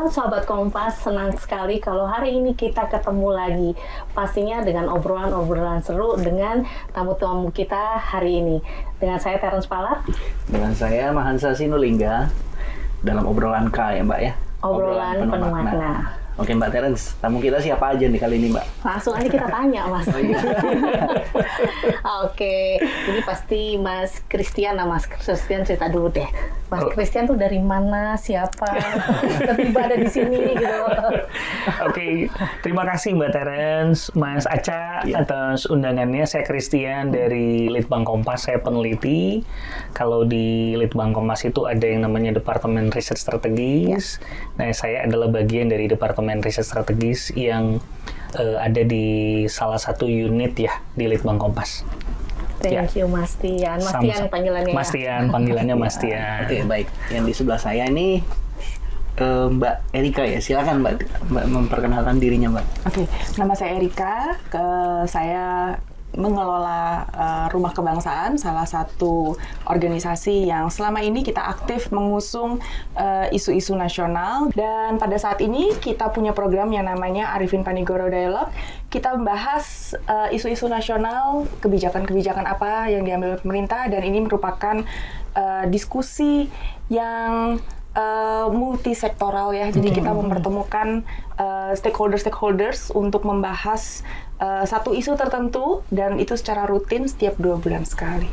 Halo Sobat Kompas, senang sekali kalau hari ini kita ketemu lagi. Pastinya dengan obrolan-obrolan seru dengan tamu-tamu kita hari ini. Dengan saya Terence Palat. Dengan saya Mahansa Sinulinga. Dalam obrolan K ya Mbak ya? Obrolan penuh makna. Oke Mbak Terence, tamu kita siapa aja nih kali ini Mbak? Langsung aja kita tanya Mas. Oh, iya. Oke, ini pasti Mas Christian. Nah Mas Christian cerita dulu deh. Mas Christian tuh dari mana, siapa, tiba-tiba ada di sini gitu. Oke, terima kasih Mbak Terence, Mas Aca atas undangannya. Saya Christian dari Litbang Kompas, saya peneliti. Kalau di Litbang Kompas itu ada yang namanya Departemen Riset Strategis. Nah, saya adalah bagian dari Departemen Riset Strategis yang ada di salah satu unit ya di Litbang Kompas. Thank you Mas Tian. Mas Tian panggilannya Mas Tian, panggilannya Mas Tian. Oke, baik. Yang di sebelah saya ini Mbak Erika ya. Silakan Mbak memperkenalkan dirinya Mbak. Oke, nama saya Erika. Saya mengelola Rumah Kebangsaan, salah satu organisasi yang selama ini kita aktif mengusung isu-isu nasional. Dan pada saat ini kita punya program yang namanya Arifin Panigoro Dialog. Kita membahas isu-isu nasional, kebijakan-kebijakan apa yang diambil pemerintah, dan ini merupakan diskusi yang multisektoral ya. Jadi kita mempertemukan stakeholders untuk membahas satu isu tertentu, dan itu secara rutin setiap 2 bulan sekali.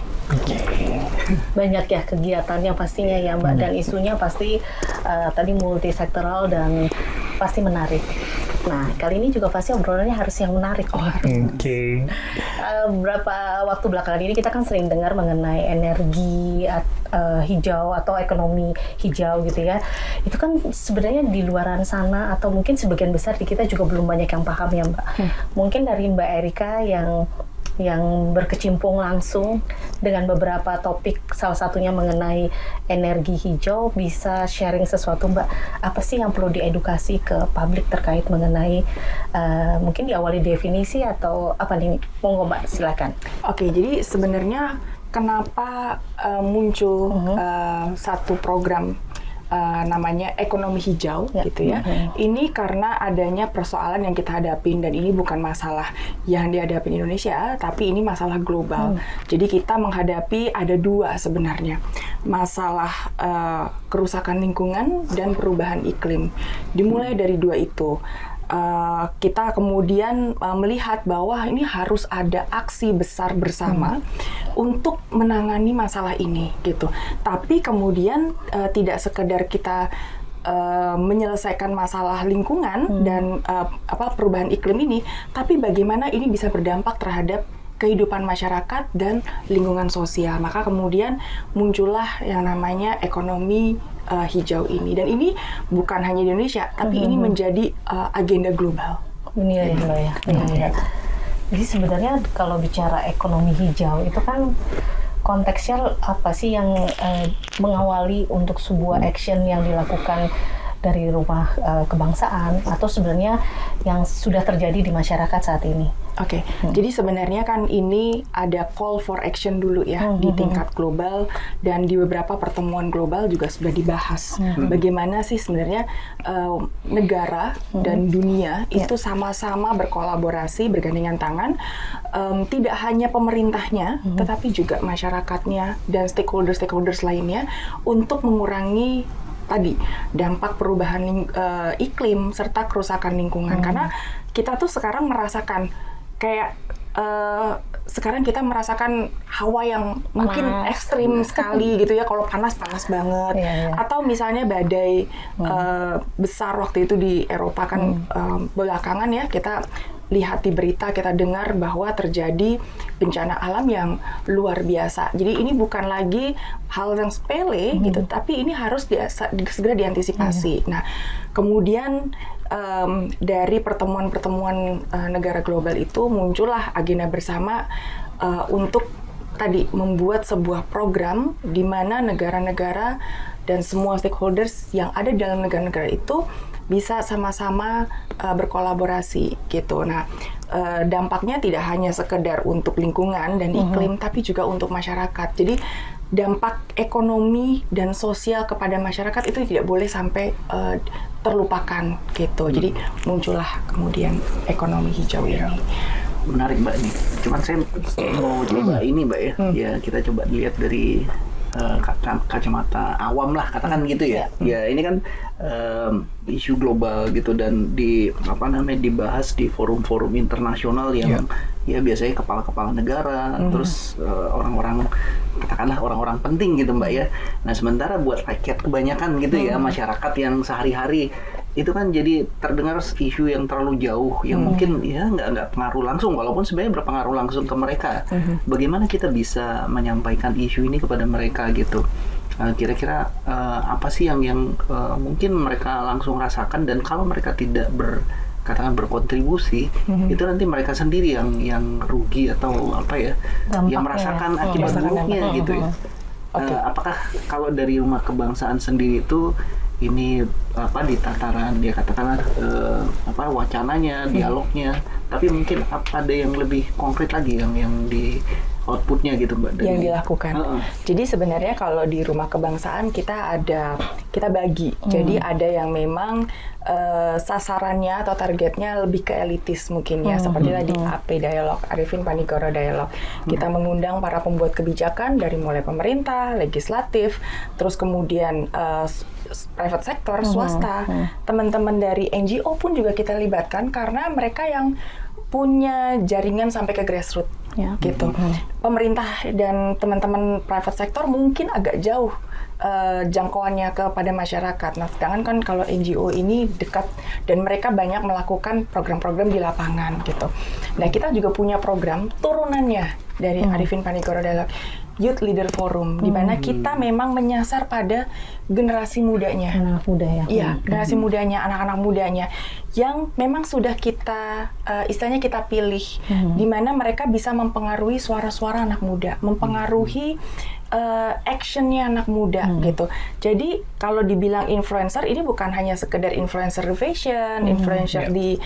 Banyak ya kegiatannya pastinya ya Mbak, dan isunya pasti tadi multisektoral dan pasti menarik. Nah, kali ini juga pasti obrolannya harus yang menarik. Oke. Beberapa waktu belakangan ini kita kan sering dengar mengenai energi hijau atau ekonomi hijau gitu ya. Itu kan sebenarnya di luaran sana atau mungkin sebagian besar di kita juga belum banyak yang paham ya Mbak. Mungkin dari Mbak Erika yang berkecimpung langsung dengan beberapa topik, salah satunya mengenai energi hijau, bisa sharing sesuatu Mbak. Apa sih yang perlu diedukasi ke publik terkait mengenai mungkin diawali definisi atau apa nih? Monggo Mbak, silakan. Oke, jadi sebenarnya kenapa muncul satu program namanya ekonomi hijau gitu ya. Ini karena adanya persoalan yang kita hadapin, dan ini bukan masalah yang dihadapin Indonesia, tapi ini masalah global. Jadi kita menghadapi ada 2 sebenarnya. Masalah kerusakan lingkungan dan perubahan iklim. Dimulai dari 2 itu. Kita kemudian melihat bahwa ini harus ada aksi besar bersama untuk menangani masalah ini gitu. Tapi kemudian tidak sekedar kita menyelesaikan masalah lingkungan dan perubahan iklim ini, tapi bagaimana ini bisa berdampak terhadap kehidupan masyarakat dan lingkungan sosial. Maka kemudian muncullah yang namanya ekonomi hijau ini. Dan ini bukan hanya di Indonesia, tapi ini menjadi agenda global. Ini ya. Jadi sebenarnya kalau bicara ekonomi hijau itu kan konteksnya apa sih yang mengawali untuk sebuah action yang dilakukan dari Rumah Kebangsaan, atau sebenarnya yang sudah terjadi di masyarakat saat ini? Oke, jadi sebenarnya kan ini ada call for action dulu ya di tingkat global, dan di beberapa pertemuan global juga sudah dibahas bagaimana sih sebenarnya negara dan dunia itu sama-sama berkolaborasi, bergandengan tangan, tidak hanya pemerintahnya, tetapi juga masyarakatnya dan stakeholders lainnya untuk mengurangi tadi dampak perubahan iklim serta kerusakan lingkungan. Karena kita tuh sekarang merasakan kayak sekarang kita merasakan hawa yang mungkin ekstrim sekali gitu ya. Kalau panas banget, atau misalnya badai besar waktu itu di Eropa kan belakangan ya, kita lihat di berita, kita dengar bahwa terjadi bencana alam yang luar biasa. Jadi ini bukan lagi hal yang sepele gitu, tapi ini harus segera diantisipasi. Nah, kemudian dari pertemuan-pertemuan negara global itu muncullah agenda bersama untuk tadi membuat sebuah program di mana negara-negara dan semua stakeholders yang ada dalam negara-negara itu bisa sama-sama berkolaborasi gitu. Nah, dampaknya tidak hanya sekedar untuk lingkungan dan iklim, tapi juga untuk masyarakat. Jadi dampak ekonomi dan sosial kepada masyarakat itu tidak boleh sampai terlupakan gitu. Jadi muncullah kemudian ekonomi hijau ini. Menarik Mbak nih. Cuman saya mau coba ini Mbak ya. Ya kita coba lihat dari kacamata awam lah, katakan gitu ya. Ya ini kan isu global gitu dan dibahas di forum-forum internasional yang ya biasanya kepala-kepala negara, terus orang-orang katakanlah orang-orang penting gitu Mbak ya. Nah sementara buat rakyat kebanyakan gitu ya, masyarakat yang sehari-hari itu kan jadi terdengar isu yang terlalu jauh yang mungkin ya nggak pengaruh langsung, walaupun sebenarnya berpengaruh langsung ke mereka. Bagaimana kita bisa menyampaikan isu ini kepada mereka gitu? Kira-kira apa sih yang mungkin mereka langsung rasakan, dan kalau mereka tidak katakan berkontribusi, itu nanti mereka sendiri yang rugi atau apa ya, yang merasakan akibat buruknya gitu ya. Apakah kalau dari Rumah Kebangsaan sendiri itu ini di tataran dia katakanlah wacananya, dialognya, tapi mungkin ada yang lebih konkret lagi yang di outputnya gitu Mbak yang dilakukan. Jadi sebenarnya kalau di Rumah Kebangsaan kita bagi. Jadi ada yang memang sasarannya atau targetnya lebih ke elitis mungkin ya, seperti tadi AP Dialog, Arifin Panigoro Dialog. Kita mengundang para pembuat kebijakan dari mulai pemerintah, legislatif, terus kemudian private sector, swasta, teman-teman dari NGO pun juga kita libatkan karena mereka yang punya jaringan sampai ke grassroots gitu. Pemerintah dan teman-teman private sector mungkin agak jauh jangkauannya kepada masyarakat. Nah, sedangkan kan kalau NGO ini dekat dan mereka banyak melakukan program-program di lapangan gitu. Nah, kita juga punya program turunannya dari Arifin Panigoro Dialog, Youth Leader Forum, di mana kita memang menyasar pada generasi mudanya. Anak muda ya. Iya, generasi mudanya, anak-anak mudanya yang memang sudah kita istilahnya kita pilih, di mana mereka bisa mempengaruhi suara-suara anak muda, mempengaruhi actionnya anak muda gitu. Jadi kalau dibilang influencer, ini bukan hanya sekedar influencer fashion, influencer di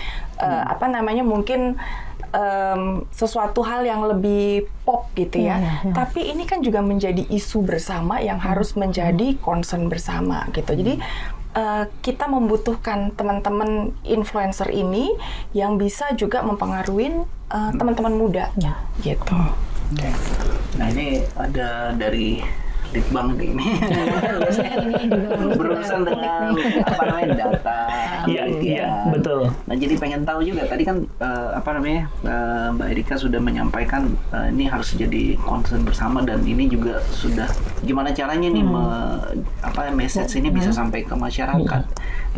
mungkin sesuatu hal yang lebih pop gitu ya. Tapi ini kan juga menjadi isu bersama yang harus menjadi concern bersama gitu. Jadi kita membutuhkan teman-teman influencer ini yang bisa juga mempengaruhi teman-teman muda gitu. Nah ini ada dari Litbang ini berurusan dengan data. Iya, betul. Nah jadi pengen tahu juga tadi kan Mbak Erika sudah menyampaikan ini harus jadi concern bersama, dan ini juga sudah gimana caranya nih message ini bisa sampai ke masyarakat.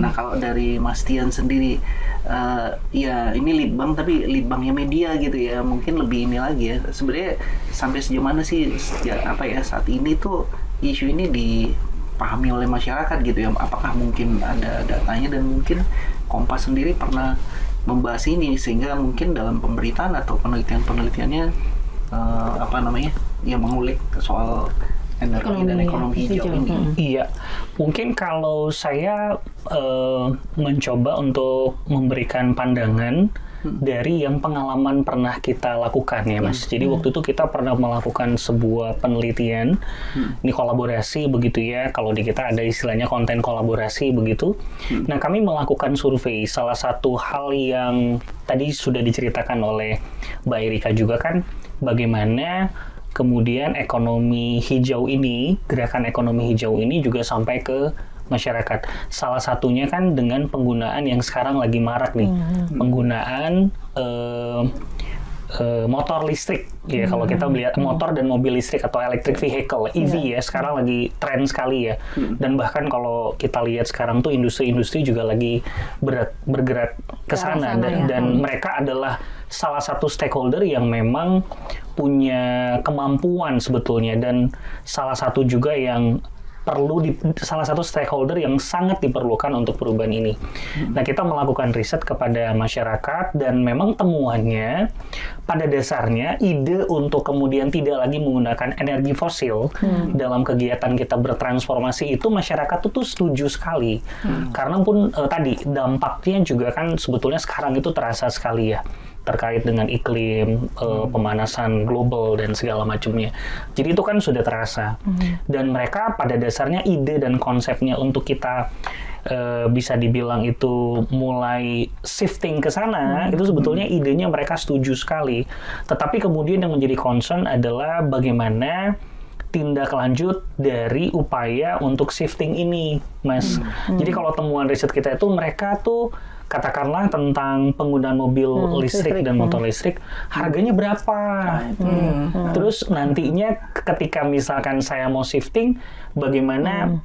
Nah kalau dari Mas Tian sendiri, ya ini Litbang tapi Litbangnya media gitu ya, mungkin lebih ini lagi ya. Sebenarnya sampai sejauh mana sih saat ini tuh isu ini dipahami oleh masyarakat gitu ya? Apakah mungkin ada datanya, dan mungkin Kompas sendiri pernah membahas ini sehingga mungkin dalam pemberitaan atau penelitiannya mengulik soal energi dan ekonomi hijau ini. Iya, mungkin kalau saya mencoba untuk memberikan pandangan dari yang pengalaman pernah kita lakukan ya Mas. Jadi waktu itu kita pernah melakukan sebuah penelitian, ini kolaborasi begitu ya, kalau di kita ada istilahnya konten kolaborasi begitu. Nah kami melakukan survei, salah satu hal yang tadi sudah diceritakan oleh Mbak Erika juga kan, bagaimana kemudian ekonomi hijau ini, gerakan ekonomi hijau ini juga sampai ke masyarakat. Salah satunya kan dengan penggunaan yang sekarang lagi marak nih, penggunaan motor listrik. Ya kalau kita lihat motor dan mobil listrik atau electric vehicle, EV ya, sekarang lagi tren sekali ya. Dan bahkan kalau kita lihat sekarang tuh industri-industri juga lagi bergerak ke sana, dan mereka adalah salah satu stakeholder yang memang punya kemampuan sebetulnya, dan salah satu juga yang salah satu stakeholder yang sangat diperlukan untuk perubahan ini. Nah, kita melakukan riset kepada masyarakat, dan memang temuannya pada dasarnya ide untuk kemudian tidak lagi menggunakan energi fosil dalam kegiatan kita bertransformasi itu masyarakat itu setuju sekali. Karena pun tadi dampaknya juga kan sebetulnya sekarang itu terasa sekali ya, terkait dengan iklim, pemanasan global dan segala macamnya. Jadi itu kan sudah terasa. Dan mereka pada dasarnya ide dan konsepnya untuk kita bisa dibilang itu mulai shifting ke sana, itu sebetulnya idenya mereka setuju sekali. Tetapi kemudian yang menjadi concern adalah bagaimana tindak lanjut dari upaya untuk shifting ini, Mas. Jadi kalau temuan riset kita itu mereka tuh katakanlah tentang penggunaan mobil listrik dan motor listrik, harganya berapa? Terus nantinya ketika misalkan saya mau shifting, bagaimana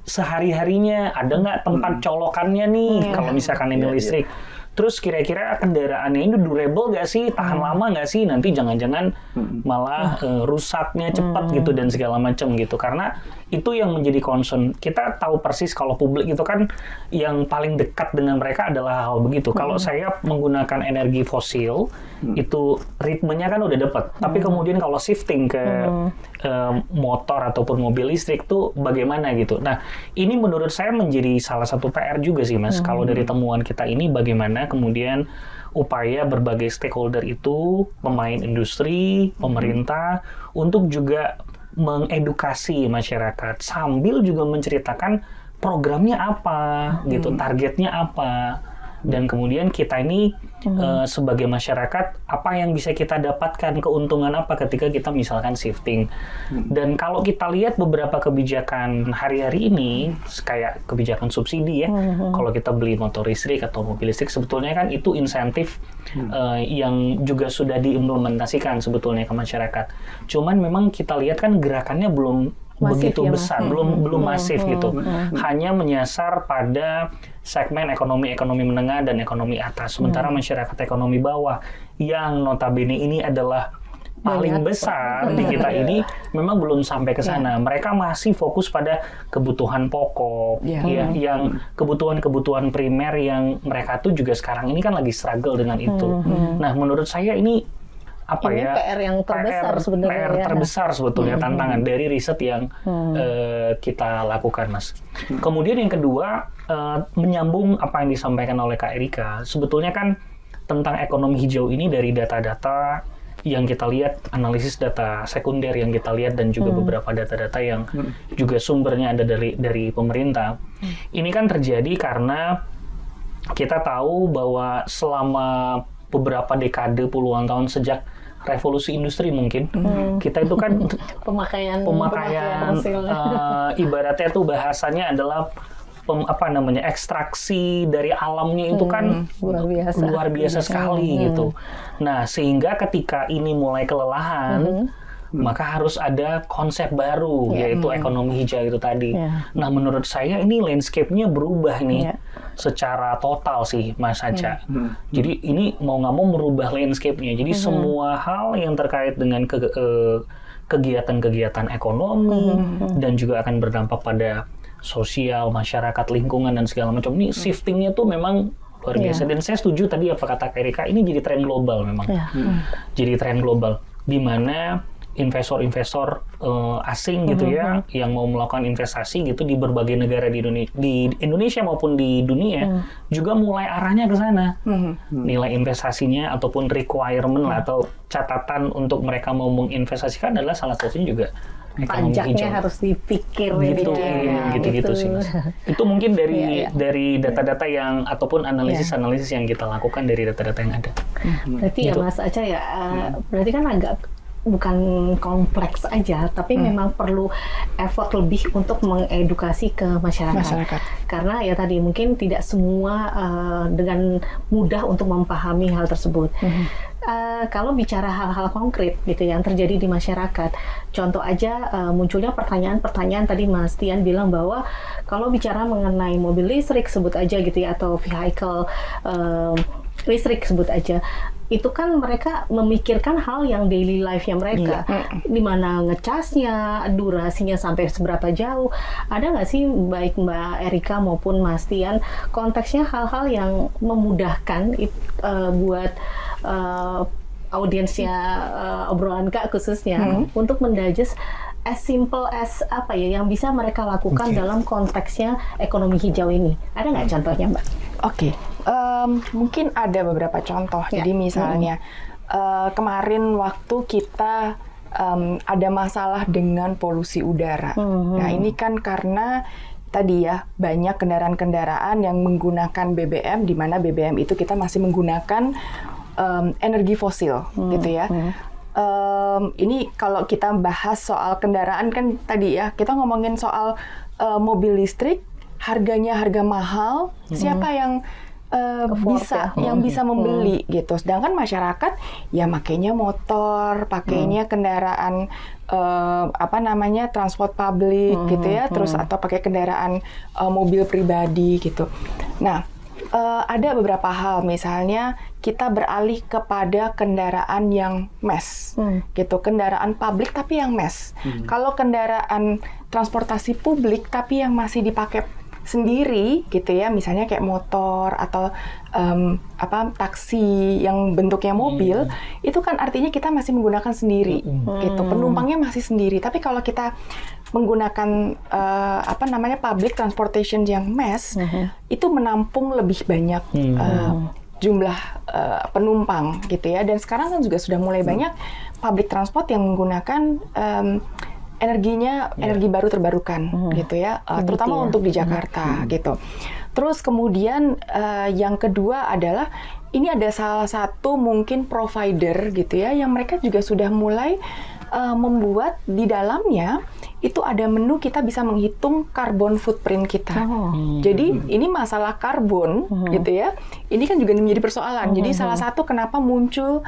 sehari-harinya, ada nggak tempat colokannya nih kalau misalkan ini listrik? Terus kira-kira kendaraannya ini durable nggak sih? Tahan lama nggak sih? Nanti jangan-jangan malah rusaknya cepat gitu dan segala macam gitu. Karena itu yang menjadi concern. Kita tahu persis kalau publik itu kan yang paling dekat dengan mereka adalah hal begitu. Kalau saya menggunakan energi fosil, itu ritmenya kan udah dapat. Tapi kemudian kalau shifting ke motor ataupun mobil listrik tuh bagaimana gitu. Nah, ini menurut saya menjadi salah satu PR juga sih, Mas. Kalau dari temuan kita ini bagaimana kemudian upaya berbagai stakeholder itu, pemain industri, pemerintah, untuk juga mengedukasi masyarakat sambil juga menceritakan programnya apa, gitu, targetnya apa, dan kemudian kita ini sebagai masyarakat apa yang bisa kita dapatkan, keuntungan apa ketika kita misalkan shifting. Dan kalau kita lihat beberapa kebijakan hari-hari ini kayak kebijakan subsidi ya, kalau kita beli motor listrik atau mobil listrik sebetulnya kan itu insentif yang juga sudah diimplementasikan sebetulnya ke masyarakat. Cuman memang kita lihat kan gerakannya belum Masif begitu ya, besar, belum masif gitu. Hanya menyasar pada segmen ekonomi menengah dan ekonomi atas. Sementara masyarakat ekonomi bawah yang notabene ini adalah paling besar di kita ini memang belum sampai ke sana. Mereka masih fokus pada kebutuhan pokok, yang kebutuhan primer yang mereka tuh juga sekarang ini kan lagi struggle dengan itu. Nah, menurut saya ini ini PR yang terbesar sebenarnya. PR terbesar sebetulnya tantangan dari riset yang kita lakukan, Mas. Kemudian yang kedua, menyambung apa yang disampaikan oleh Kak Erika, sebetulnya kan tentang ekonomi hijau ini dari data-data yang kita lihat, analisis data sekunder yang kita lihat, dan juga beberapa data-data yang juga sumbernya ada dari pemerintah. Ini kan terjadi karena kita tahu bahwa selama beberapa dekade, puluhan tahun sejak revolusi industri mungkin, kita itu kan pemakaian ibaratnya tuh bahasanya adalah ekstraksi dari alamnya itu kan luar biasa sekali gitu. Nah, sehingga ketika ini mulai kelelahan, maka harus ada konsep baru, yaitu ekonomi hijau itu tadi. Nah, menurut saya ini landscape-nya berubah nih secara total sih, Mas Aca. Jadi ini mau nggak mau merubah landscape-nya. Jadi semua hal yang terkait dengan kegiatan-kegiatan ekonomi dan juga akan berdampak pada sosial, masyarakat, lingkungan, dan segala macam. Ini shifting-nya tuh memang luar biasa. Dan saya setuju tadi apa kata Erika, ini jadi tren global memang. Jadi tren global, di mana investor-investor asing gitu ya, yang mau melakukan investasi gitu di berbagai negara di Indonesia maupun di dunia, juga mulai arahnya ke sana. Nilai investasinya ataupun requirement lah, atau catatan untuk mereka mau menginvestasikan adalah salah satunya juga ekonomi pajaknya hijau. harus dipikir gitu sih, Mas. Itu mungkin dari data-data yang ataupun analisis yang kita lakukan dari data-data yang ada. Berarti ya Mas Aca ya, berarti kan agak bukan kompleks aja, tapi memang perlu effort lebih untuk mengedukasi ke masyarakat. Karena ya tadi mungkin tidak semua dengan mudah untuk memahami hal tersebut. Kalau bicara hal-hal konkret gitu yang terjadi di masyarakat, contoh aja munculnya pertanyaan-pertanyaan tadi Mas Tian bilang bahwa kalau bicara mengenai mobil listrik sebut aja gitu ya, atau vehicle listrik sebut aja, itu kan mereka memikirkan hal yang daily life-nya mereka, di mana ngecasnya, durasinya sampai seberapa jauh. Ada nggak sih baik Mbak Erika maupun Mas Tian konteksnya hal-hal yang memudahkan buat audiensnya obrolan Kak khususnya untuk mendigest as simple as apa ya yang bisa mereka lakukan dalam konteksnya ekonomi hijau ini. Ada nggak contohnya, Mbak? Mungkin ada beberapa contoh. Jadi misalnya kemarin waktu kita ada masalah dengan polusi udara. Nah, ini kan karena tadi ya, banyak kendaraan-kendaraan yang menggunakan BBM, di mana BBM itu kita masih menggunakan energi fosil, gitu ya. Ini kalau kita bahas soal kendaraan kan tadi ya, kita ngomongin soal mobil listrik, harganya harga mahal, siapa yang bisa membeli gitu. Sedangkan masyarakat ya makainya motor, pakainya kendaraan transport publik gitu ya, terus atau pakai kendaraan mobil pribadi gitu. Nah, ada beberapa hal, misalnya kita beralih kepada kendaraan yang mass, gitu, kendaraan publik tapi yang mass. Kalau kendaraan transportasi publik tapi yang masih dipakai sendiri, gitu ya, misalnya kayak motor atau taksi yang bentuknya mobil, itu kan artinya kita masih menggunakan sendiri, gitu, penumpangnya masih sendiri. Tapi kalau kita menggunakan public transportation yang mass, itu menampung lebih banyak jumlah penumpang, gitu ya. Dan sekarang kan juga sudah mulai banyak public transport yang menggunakan energi baru terbarukan, gitu ya, terutama untuk di Jakarta, gitu. Terus kemudian yang kedua adalah ini ada salah satu mungkin provider, gitu ya, yang mereka juga sudah mulai membuat di dalamnya itu ada menu kita bisa menghitung carbon footprint kita. Jadi ini masalah karbon, gitu ya. Ini kan juga menjadi persoalan. Jadi salah satu kenapa muncul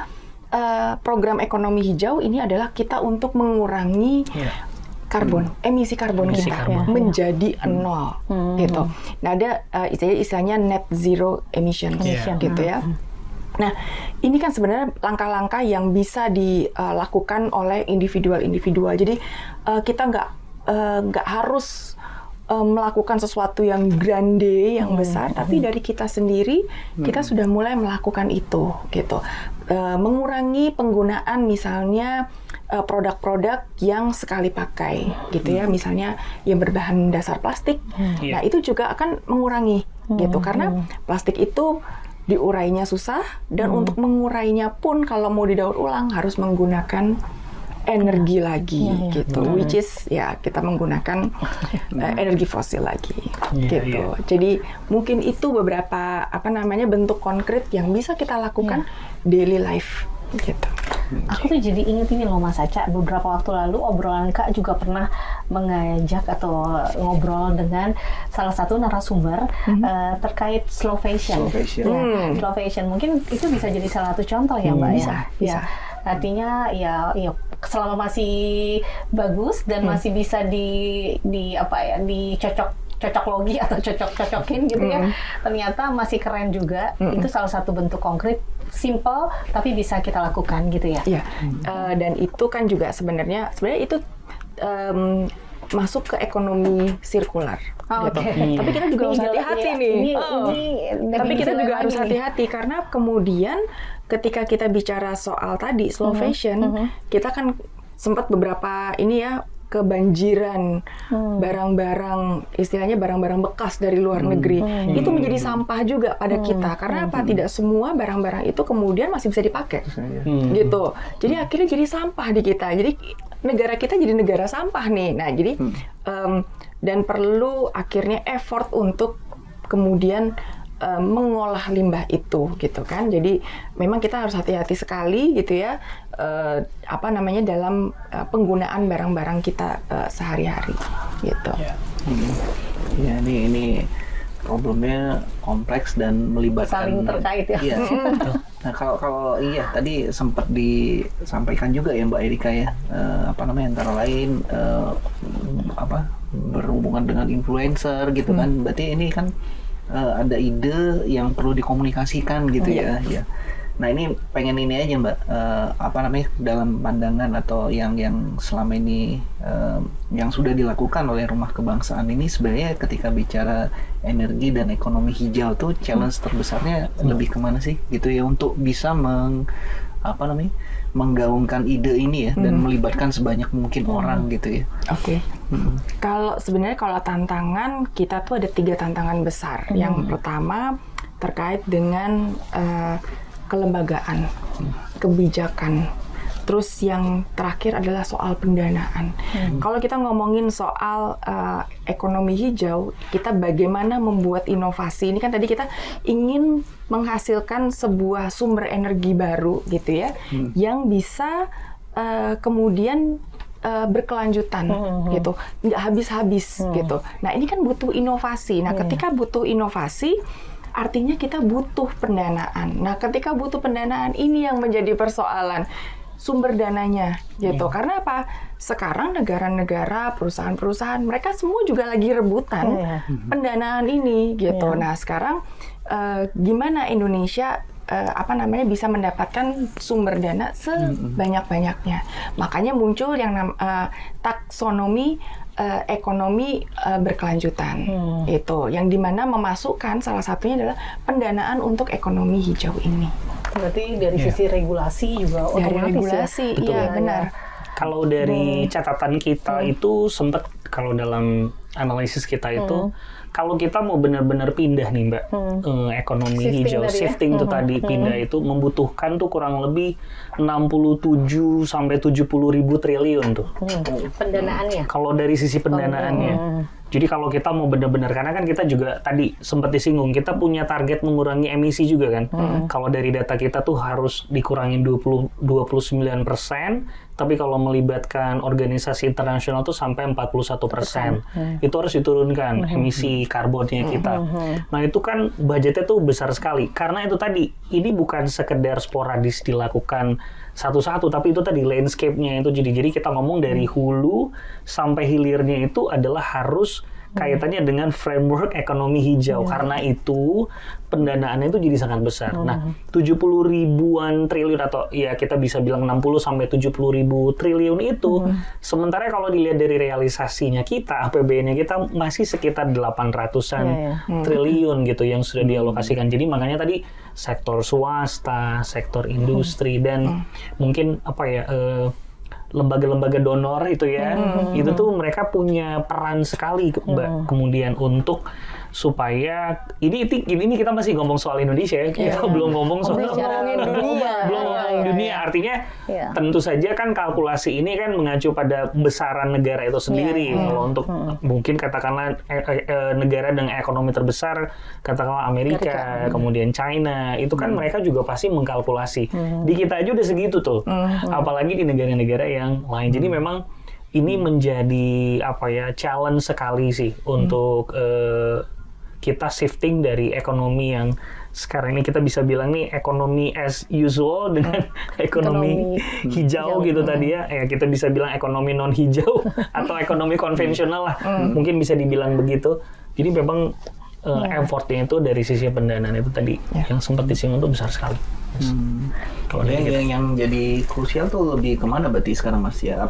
program ekonomi hijau ini adalah kita untuk mengurangi emisi karbon kita menjadi nol, gitu. Nah, ada istilahnya net zero emission, gitu ya. Nah, ini kan sebenarnya langkah-langkah yang bisa dilakukan oleh individual-individual. Jadi kita nggak harus melakukan sesuatu yang grande, yang besar, tapi dari kita sendiri kita sudah mulai melakukan itu, gitu. Mengurangi penggunaan misalnya produk-produk yang sekali pakai, gitu ya, misalnya yang berbahan dasar plastik. Nah, itu juga akan mengurangi, gitu, karena plastik itu diurainya susah, dan untuk mengurainya pun kalau mau didaur ulang harus menggunakan energi lagi, gitu, which is ya kita menggunakan energi fosil lagi, gitu. Jadi mungkin itu beberapa bentuk konkret yang bisa kita lakukan daily life, gitu. Aku tuh jadi inget ini loh Mas Aca, beberapa waktu lalu obrolan Kak juga pernah mengajak atau ngobrol dengan salah satu narasumber terkait slow fashion. Slow fashion mungkin itu bisa jadi salah satu contoh ya Mbak bisa. Artinya ya selama masih bagus dan masih bisa dicocok logi atau cocok-cocokin gitu ya, ternyata masih keren juga. Itu salah satu bentuk konkret, simple tapi bisa kita lakukan gitu ya. Iya. Dan itu kan juga sebenarnya itu masuk ke ekonomi sirkular. Gitu. Tapi kita juga harus hati-hati nih. Tapi kita juga harus hati-hati karena kemudian ketika kita bicara soal tadi slow fashion, kita kan sempat beberapa kebanjiran barang-barang, istilahnya barang-barang bekas dari luar negeri. Itu menjadi sampah juga pada kita. Karena apa? Tidak semua barang-barang itu kemudian masih bisa dipakai. Gitu. Jadi akhirnya jadi sampah di kita. Jadi negara kita jadi negara sampah nih. Nah, jadi dan perlu akhirnya effort untuk kemudian mengolah limbah itu, gitu kan. Jadi memang kita harus hati-hati sekali, gitu ya, dalam penggunaan barang-barang kita sehari-hari, gitu. Ya, ini problemnya kompleks dan melibatkan saling terkait ya. Iya. Nah, kalau tadi sempat disampaikan juga ya Mbak Erika ya, antara lain berhubungan dengan influencer gitu kan. Berarti ini kan ada ide yang perlu dikomunikasikan gitu ya. Nah, ini pengen ini aja Mbak, dalam pandangan atau yang selama ini yang sudah dilakukan oleh Rumah Kebangsaan ini, sebenarnya ketika bicara energi dan ekonomi hijau tuh challenge terbesarnya lebih kemana sih gitu ya, untuk bisa menggaungkan ide ini ya, dan melibatkan sebanyak mungkin orang gitu ya. Oke. Kalau tantangan kita tuh ada 3 tantangan besar. Yang pertama terkait dengan kelembagaan, kebijakan, Terus yang terakhir adalah soal pendanaan. Kalau kita ngomongin soal ekonomi hijau, kita bagaimana membuat inovasi. Ini kan tadi kita ingin menghasilkan sebuah sumber energi baru gitu ya, yang bisa kemudian berkelanjutan gitu, nggak habis-habis gitu. Nah ini kan butuh inovasi. Nah ketika butuh inovasi, artinya kita butuh pendanaan. Nah ketika butuh pendanaan, ini yang menjadi persoalan, sumber dananya gitu. Karena apa? Sekarang negara-negara, perusahaan-perusahaan, mereka semua juga lagi rebutan pendanaan ini gitu. Nah sekarang gimana Indonesia bisa mendapatkan sumber dana sebanyak-banyaknya. Makanya muncul yang taksonomi ekonomi berkelanjutan. Itu yang dimana memasukkan salah satunya adalah pendanaan untuk ekonomi hijau ini. Berarti dari sisi regulasi juga Dari otomatis regulasi, ya. iya benar. Kalau dari catatan kita itu sempat, kalau dalam analisis kita itu, kalau kita mau benar-benar pindah nih Mbak, ekonomi Shifting hijau, tadi ya. shifting itu tadi pindah itu membutuhkan tuh kurang lebih 67 sampai 70 ribu triliun tuh. Pendanaannya. Kalau dari sisi pendanaannya. Jadi kalau kita mau benar-benar, karena kan kita juga tadi sempat disinggung, kita punya target mengurangi emisi juga kan. Kalau dari data kita tuh harus dikurangin 29%, tapi kalau melibatkan organisasi internasional tuh sampai 41%. Itu harus diturunkan emisi karbonnya kita. Nah itu kan budgetnya tuh besar sekali. Karena itu tadi, ini bukan sekedar sporadis dilakukan satu-satu, tapi itu tadi landscape-nya itu. Jadi kita ngomong dari hulu sampai hilirnya itu adalah harus kaitannya dengan framework ekonomi hijau. Karena itu pendanaannya itu jadi sangat besar. Nah, 70 ribuan triliun atau ya kita bisa bilang 60 sampai 70 ribu triliun itu, sementara kalau dilihat dari realisasinya kita, APBN-nya kita masih sekitar 800-an triliun gitu yang sudah dialokasikan. Jadi makanya tadi sektor swasta, sektor industri, dan mungkin lembaga-lembaga donor itu ya, itu tuh mereka punya peran sekali Mbak, kemudian untuk supaya ini kita masih ngomong soal Indonesia ya, kita belum ngomong soal Ngomongin dunia. belum ngomongin dunia, artinya tentu saja kan kalkulasi ini kan mengacu pada besaran negara itu sendiri. Kalau untuk mungkin katakanlah negara dengan ekonomi terbesar, katakanlah Amerika, kemudian China, itu kan mereka juga pasti mengkalkulasi. Di kita aja udah segitu tuh, apalagi di negara-negara yang lain. Jadi memang ini menjadi challenge sekali sih untuk kita shifting dari ekonomi yang sekarang ini kita bisa bilang nih ekonomi as usual dengan ekonomi hijau gitu tadi ya. Kita bisa bilang ekonomi non hijau atau ekonomi konvensional lah. Mungkin bisa dibilang begitu. Jadi memang effortnya itu dari sisi pendanaan itu tadi yang sempat disinggung itu besar sekali. Kalau yang jadi krusial tuh lebih kemana berarti sekarang Mas ya?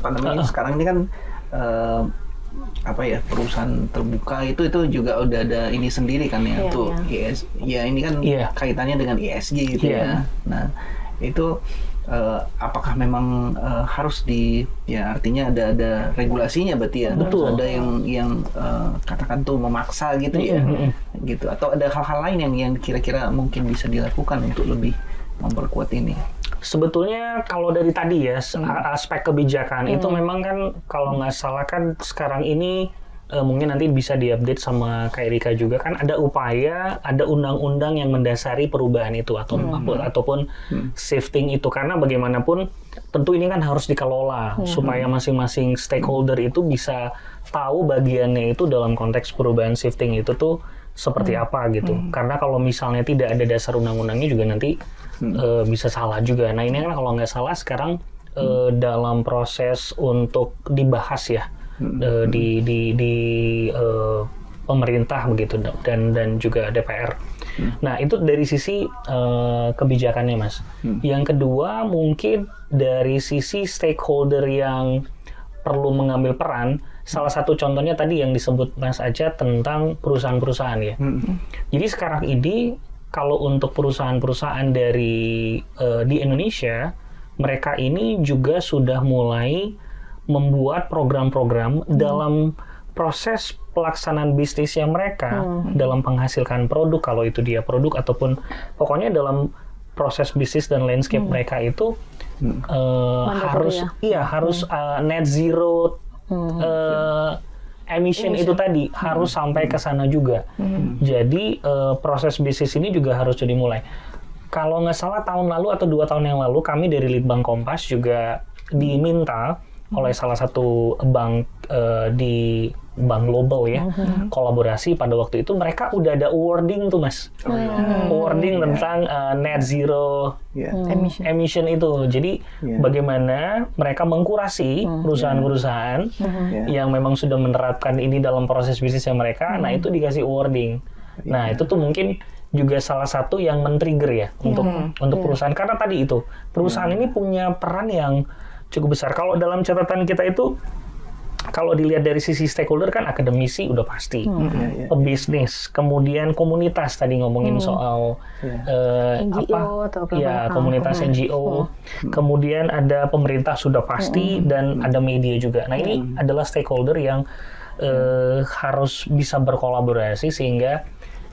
Sekarang ini kan perusahaan terbuka itu juga udah ada ini sendiri kan ya, tuh ini kan kaitannya dengan ESG gitu ya. Nah itu apakah memang harus artinya ada regulasinya berarti ya? Betul. Harus ada yang katakan tuh memaksa gitu ya, gitu, atau ada hal-hal lain yang kira-kira mungkin bisa dilakukan untuk lebih memperkuat ini? Sebetulnya kalau dari tadi ya, aspek kebijakan itu memang kan kalau nggak salah kan sekarang ini mungkin nanti bisa diupdate sama Kak Erika juga kan, ada upaya, ada undang-undang yang mendasari perubahan itu ataupun shifting itu, karena bagaimanapun tentu ini kan harus dikelola supaya masing-masing stakeholder itu bisa tahu bagiannya itu dalam konteks perubahan shifting itu tuh seperti apa gitu. Karena kalau misalnya tidak ada dasar undang-undangnya juga nanti bisa salah juga. Nah ini kan kalau nggak salah sekarang dalam proses untuk dibahas ya di pemerintah begitu dan juga DPR. Nah itu dari sisi kebijakannya Mas. Yang kedua mungkin dari sisi stakeholder yang perlu mengambil peran. Salah satu contohnya tadi yang disebut Mas Aca tentang perusahaan-perusahaan ya. Jadi sekarang ini kalau untuk perusahaan-perusahaan di Indonesia, mereka ini juga sudah mulai membuat program-program dalam proses pelaksanaan bisnisnya mereka, dalam menghasilkan produk, kalau itu dia produk ataupun pokoknya dalam proses bisnis dan landscape mereka itu harus net zero emission itu tadi harus sampai ke sana juga. Jadi proses bisnis ini juga harus dimulai. Kalau nggak salah tahun lalu atau 2 tahun yang lalu kami dari Litbang Kompas juga diminta oleh salah satu bank di bank global ya, kolaborasi pada waktu itu mereka udah ada awarding tuh Mas. Awarding tentang net zero emission itu. Jadi bagaimana mereka mengkurasi perusahaan-perusahaan yang memang sudah menerapkan ini dalam proses bisnisnya mereka, nah itu dikasih awarding. Nah, itu tuh mungkin juga salah satu yang men-trigger ya untuk perusahaan, karena tadi itu perusahaan ini punya peran yang cukup besar. Kalau dalam catatan kita itu, kalau dilihat dari sisi stakeholder kan akademisi udah pasti, pebisnis, kemudian komunitas tadi ngomongin soal NGO atau komunitas NGO, kemudian ada pemerintah sudah pasti dan ada media juga. Nah ini adalah stakeholder yang harus bisa berkolaborasi sehingga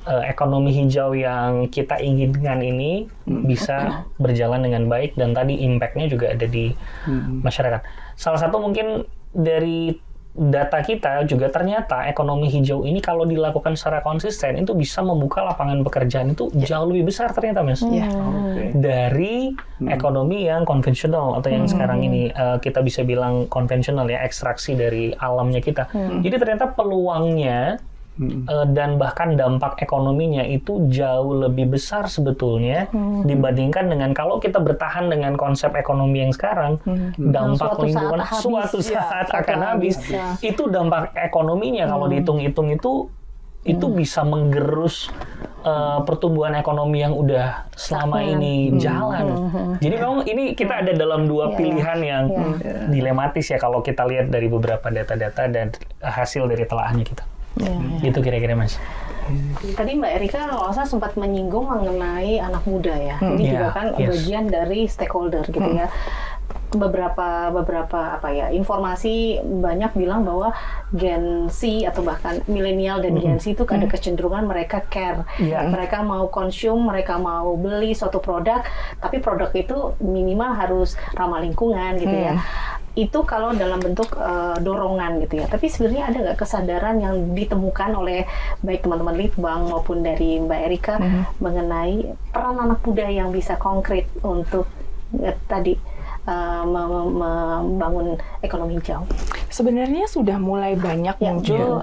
ekonomi hijau yang kita inginkan ini bisa berjalan dengan baik dan tadi impact-nya juga ada di masyarakat. Salah satu mungkin dari data kita juga ternyata ekonomi hijau ini kalau dilakukan secara konsisten itu bisa membuka lapangan pekerjaan itu jauh lebih besar ternyata Mas. Dari ekonomi yang konvensional atau yang sekarang ini kita bisa bilang konvensional ya, ekstraksi dari alamnya kita. Jadi ternyata peluangnya dan bahkan dampak ekonominya itu jauh lebih besar sebetulnya dibandingkan dengan kalau kita bertahan dengan konsep ekonomi yang sekarang, dampak lingkungan suatu saat akan habis. Itu dampak ekonominya kalau dihitung-hitung itu bisa menggerus pertumbuhan ekonomi yang udah selama ini jalan. Jadi memang ini kita ada dalam dua pilihan yang dilematis ya kalau kita lihat dari beberapa data-data dan hasil dari telaahannya kita. Gitu kira-kira Mas. Tadi Mbak Erika kalau saya sempat menyinggung mengenai anak muda ya. Ini juga kan bagian dari stakeholder gitu ya. Beberapa informasi banyak bilang bahwa Gen Z atau bahkan milenial dan Gen Z itu ada kecenderungan mereka care. Mereka mau consume, mereka mau beli suatu produk, tapi produk itu minimal harus ramah lingkungan gitu ya. Itu kalau dalam bentuk dorongan gitu ya. Tapi sebenarnya ada nggak kesadaran yang ditemukan oleh baik teman-teman Litbang maupun dari Mbak Erika mengenai peran anak muda yang bisa konkret untuk tadi membangun ekonomi hijau? Sebenarnya sudah mulai banyak muncul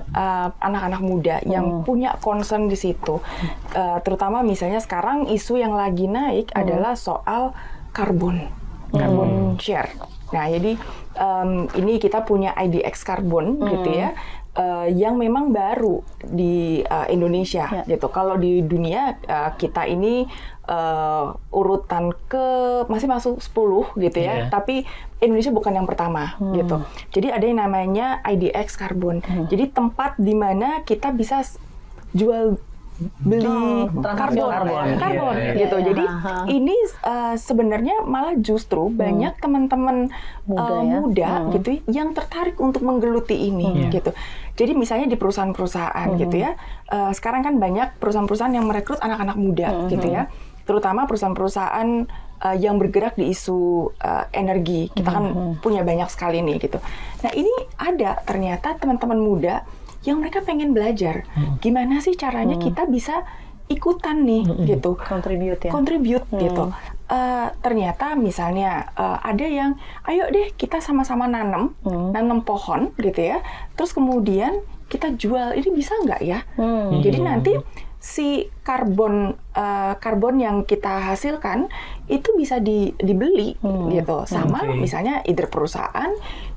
anak-anak muda yang punya concern di situ. Terutama misalnya sekarang isu yang lagi naik adalah soal carbon share. Nah, jadi ini kita punya IDX Carbon gitu ya, yang memang baru di Indonesia gitu. Kalau di dunia kita ini urutan masih masuk 10 gitu ya, tapi Indonesia bukan yang pertama gitu. Jadi ada yang namanya IDX Carbon. Jadi tempat di mana kita bisa jual beli karbon gitu. Jadi ini sebenarnya malah justru banyak teman-teman muda gitu yang tertarik untuk menggeluti ini gitu. Jadi misalnya di perusahaan-perusahaan gitu ya, sekarang kan banyak perusahaan-perusahaan yang merekrut anak-anak muda gitu ya, terutama perusahaan-perusahaan yang bergerak di isu energi. Kita kan punya banyak sekali nih gitu. Nah ini ada ternyata teman-teman muda yang mereka pengen belajar gimana sih caranya kita bisa ikutan nih gitu, contribute gitu. Ternyata misalnya ada yang ayo deh kita sama-sama nanam pohon gitu ya, terus kemudian kita jual, ini bisa nggak ya? Jadi nanti si karbon yang kita hasilkan itu bisa dibeli gitu sama misalnya either perusahaan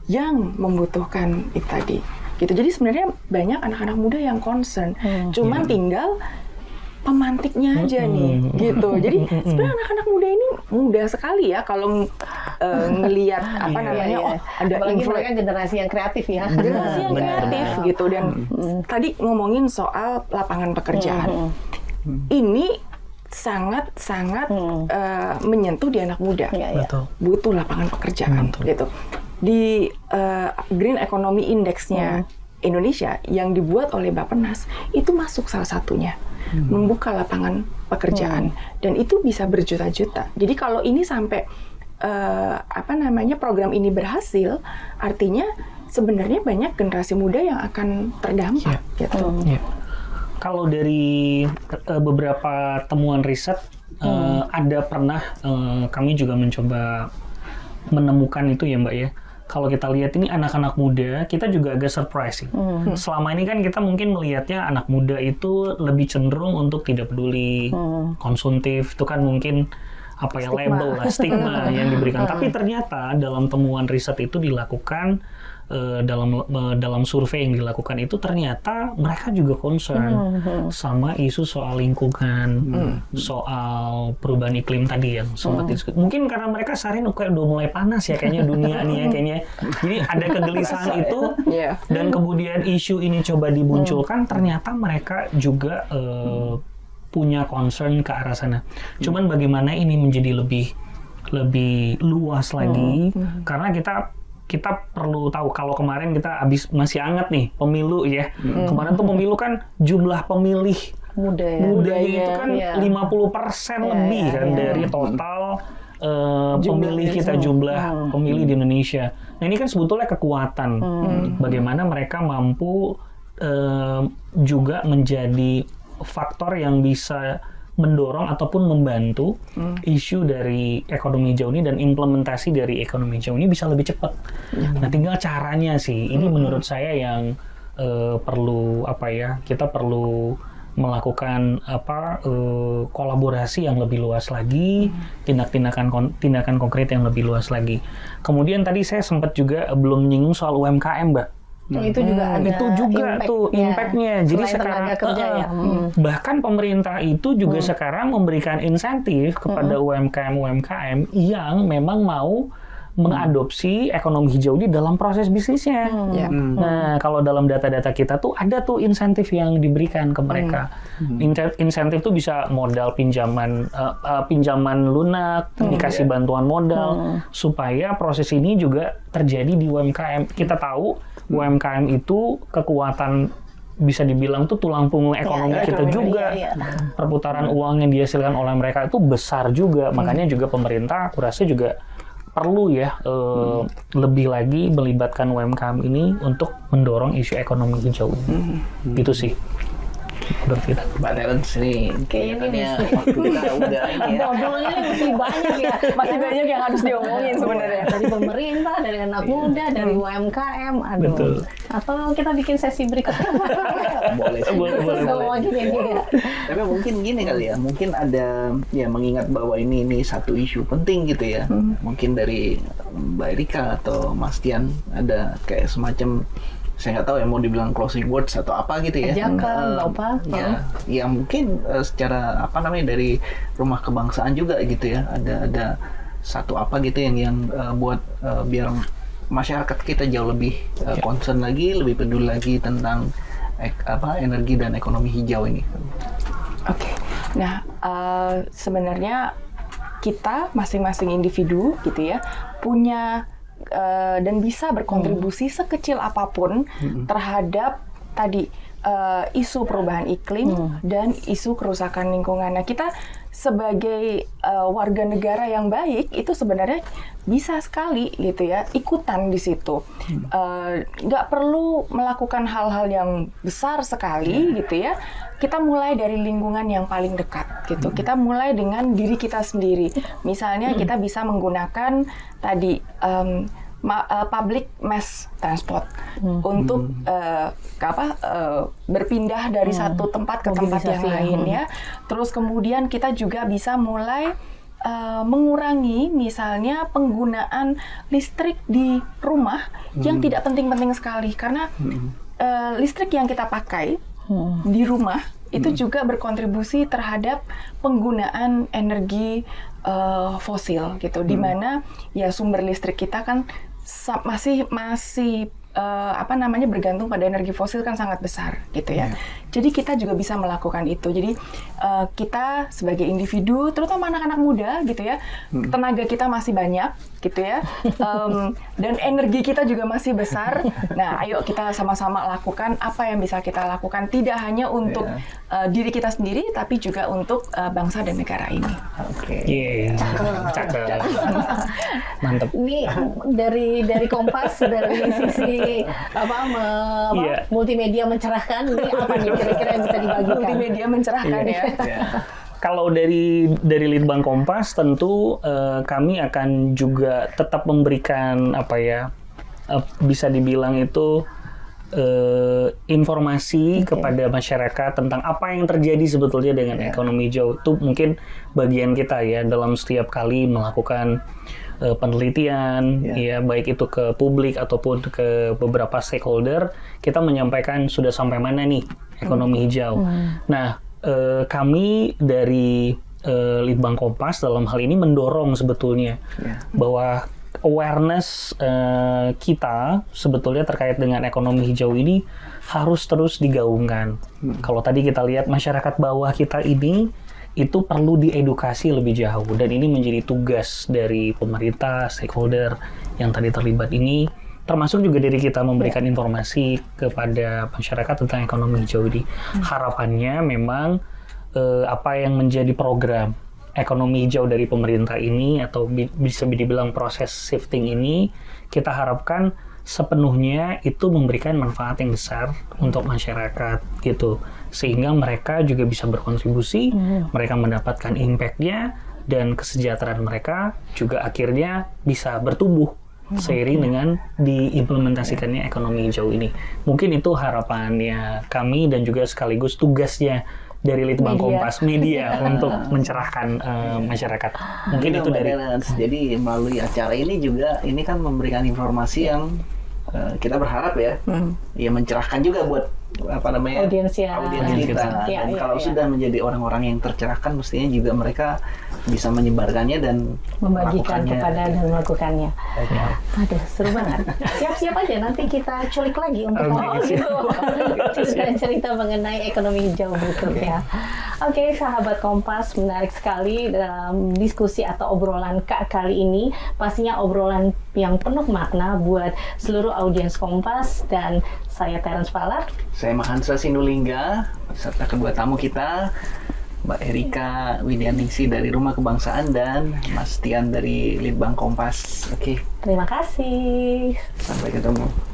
yang membutuhkan itu tadi. Gitu. Jadi sebenarnya banyak anak-anak muda yang concern, cuman tinggal pemantiknya aja nih, gitu. Jadi sebenarnya anak-anak muda ini mudah sekali ya kalau ngelihat ada mereka generasi yang kreatif ya, generasi yang kreatif gitu. Dan tadi ngomongin soal lapangan pekerjaan, ini sangat menyentuh di anak muda, butuh lapangan pekerjaan, gitu. Di Green Economy Index-nya Indonesia yang dibuat oleh Bappenas itu masuk salah satunya. membuka lapangan pekerjaan, dan itu bisa berjuta-juta. Jadi kalau ini sampai program ini berhasil, artinya sebenarnya banyak generasi muda yang akan terdampak gitu. Kalau dari beberapa temuan riset, ada pernah kami juga mencoba menemukan itu ya Mbak ya. Kalau kita lihat ini anak-anak muda, kita juga agak surprising. Selama ini kan kita mungkin melihatnya anak muda itu lebih cenderung untuk tidak peduli, konsumtif, itu kan mungkin label lah, stigma yang diberikan. Tapi ternyata dalam temuan riset itu dilakukan, dalam survei yang dilakukan itu ternyata mereka juga concern sama isu soal lingkungan, soal perubahan iklim tadi yang sempat diskusi. Mungkin karena mereka seharian udah mulai panas ya kayaknya dunia nih ya kayaknya. Jadi ada kegelisahan itu dan kemudian isu ini coba dimunculkan, ternyata mereka juga punya concern ke arah sana. Cuman bagaimana ini menjadi lebih luas lagi karena kita perlu tahu kalau kemarin kita masih hangat nih pemilu ya. Kemarin tuh pemilu kan jumlah pemilih mudanya itu kan 50% lebih kan dari total pemilih kita, jumlah pemilih di Indonesia. Nah ini kan sebetulnya kekuatan bagaimana mereka mampu juga menjadi faktor yang bisa mendorong ataupun membantu isu dari ekonomi hijau ini dan implementasi dari ekonomi hijau ini bisa lebih cepat. Nah, tinggal caranya sih. Ini menurut saya yang perlu kita perlu melakukan kolaborasi yang lebih luas lagi, tindakan konkret yang lebih luas lagi. Kemudian tadi saya sempat juga belum menyinggung soal UMKM, Mbak. Itu juga ada impact-nya. Jadi sekarang bahkan pemerintah itu juga sekarang memberikan insentif kepada UMKM yang memang mau mengadopsi ekonomi hijau di dalam proses bisnisnya. Nah, kalau dalam data-data kita tuh ada tuh insentif yang diberikan ke mereka. Insentif tuh bisa modal pinjaman lunak, dikasih bantuan modal supaya proses ini juga terjadi di UMKM. Kita tahu UMKM itu kekuatan bisa dibilang tuh tulang punggung ekonomi kita juga. Perputaran uang yang dihasilkan oleh mereka itu besar juga. Makanya juga pemerintah aku rasa juga perlu ya lebih lagi melibatkan UMKM ini untuk mendorong isu ekonomi hijau ini. Gitu sih. Mbak Terence nih, kayaknya waktu kita udah ini ya. Ngobrolnya masih banyak ya. Masih banyak yang harus diomongin sebenarnya. Dari pemerintah, dari anak muda, dari UMKM. Aduh. Betul. Atau kita bikin sesi berikutnya. Boleh. Tapi mungkin gini kali ya, mungkin ada ya mengingat bahwa ini satu isu penting gitu ya. Mungkin dari Mbak Erika atau Mas Tian ada kayak semacam, saya nggak tahu ya mau dibilang closing words atau apa gitu ya. Ajakan, apa? Ya mungkin secara dari rumah kebangsaan juga gitu ya. Ada satu apa gitu yang buat biar masyarakat kita jauh lebih concern lagi, lebih peduli lagi tentang energi dan ekonomi hijau ini. Oke. Nah, sebenarnya kita masing-masing individu gitu ya punya dan bisa berkontribusi sekecil apapun terhadap tadi isu perubahan iklim dan isu kerusakan lingkungan. Nah, kita sebagai warga negara yang baik itu sebenarnya bisa sekali gitu ya ikutan di situ. Nggak perlu melakukan hal-hal yang besar sekali gitu ya. Kita mulai dari lingkungan yang paling dekat gitu. Kita mulai dengan diri kita sendiri. Misalnya kita bisa menggunakan tadi public mass transport untuk berpindah dari satu tempat ke tempat yang lain ya. Terus kemudian kita juga bisa mulai mengurangi misalnya penggunaan listrik di rumah yang tidak penting-penting sekali karena listrik yang kita pakai di rumah itu juga berkontribusi terhadap penggunaan energi fosil gitu, di mana ya sumber listrik kita kan masih bergantung pada energi fosil kan sangat besar gitu ya. Jadi kita juga bisa melakukan itu. Jadi kita sebagai individu, terutama anak-anak muda gitu ya, tenaga kita masih banyak gitu ya, dan energi kita juga masih besar. Nah, ayo kita sama-sama lakukan apa yang bisa kita lakukan, tidak hanya untuk diri kita sendiri, tapi juga untuk bangsa dan negara ini. Oke. Cakep. Mantap. Ini dari Kompas, dari sisi multimedia mencerahkan, ini apa nih kira-kira yang bisa dibagikan? Multimedia mencerahkan ya. Kalau dari Litbang Kompas tentu kami akan juga tetap memberikan bisa dibilang itu informasi kepada masyarakat tentang apa yang terjadi sebetulnya dengan ekonomi hijau. Itu mungkin bagian kita ya dalam setiap kali melakukan penelitian, ya baik itu ke publik ataupun ke beberapa stakeholder, kita menyampaikan sudah sampai mana nih ekonomi hijau. Nah, kami dari Litbang Kompas dalam hal ini mendorong sebetulnya bahwa awareness kita sebetulnya terkait dengan ekonomi hijau ini harus terus digaungkan. Kalau tadi kita lihat masyarakat bawah kita ini itu perlu diedukasi lebih jauh, dan ini menjadi tugas dari pemerintah, stakeholder yang tadi terlibat ini, termasuk juga dari kita memberikan informasi kepada masyarakat tentang ekonomi hijau ini. Harapannya memang apa yang menjadi program ekonomi hijau dari pemerintah ini, atau bisa dibilang proses shifting ini, kita harapkan sepenuhnya itu memberikan manfaat yang besar untuk masyarakat gitu, sehingga mereka juga bisa berkontribusi, mereka mendapatkan impact-nya, dan kesejahteraan mereka juga akhirnya bisa bertumbuh seiring dengan diimplementasikannya ekonomi hijau ini. Mungkin itu harapannya kami dan juga sekaligus tugasnya dari Litbang Kompas Media untuk mencerahkan masyarakat. Mungkin itu dari. Jadi melalui acara ini juga, ini kan memberikan informasi yang kita berharap ya mencerahkan juga buat audiens kita. Dan kalau sudah menjadi orang-orang yang tercerahkan, mestinya juga mereka bisa menyebarkannya dan membagikan kepada dan melakukannya. Aduh, seru banget. Siap-siap aja nanti kita culik lagi untuk cerita mengenai ekonomi hijau berikutnya. Oke, sahabat Kompas, menarik sekali dalam diskusi atau obrolan kali ini. Pastinya obrolan yang penuh makna buat seluruh audiens Kompas, dan saya Terence Palar. Saya Mahansra Sinulingga, serta kedua tamu kita, Mbak Erika Widyaningsih dari Rumah Kebangsaan dan Mas Tian dari Litbang Kompas. Oke. Terima kasih. Sampai ketemu.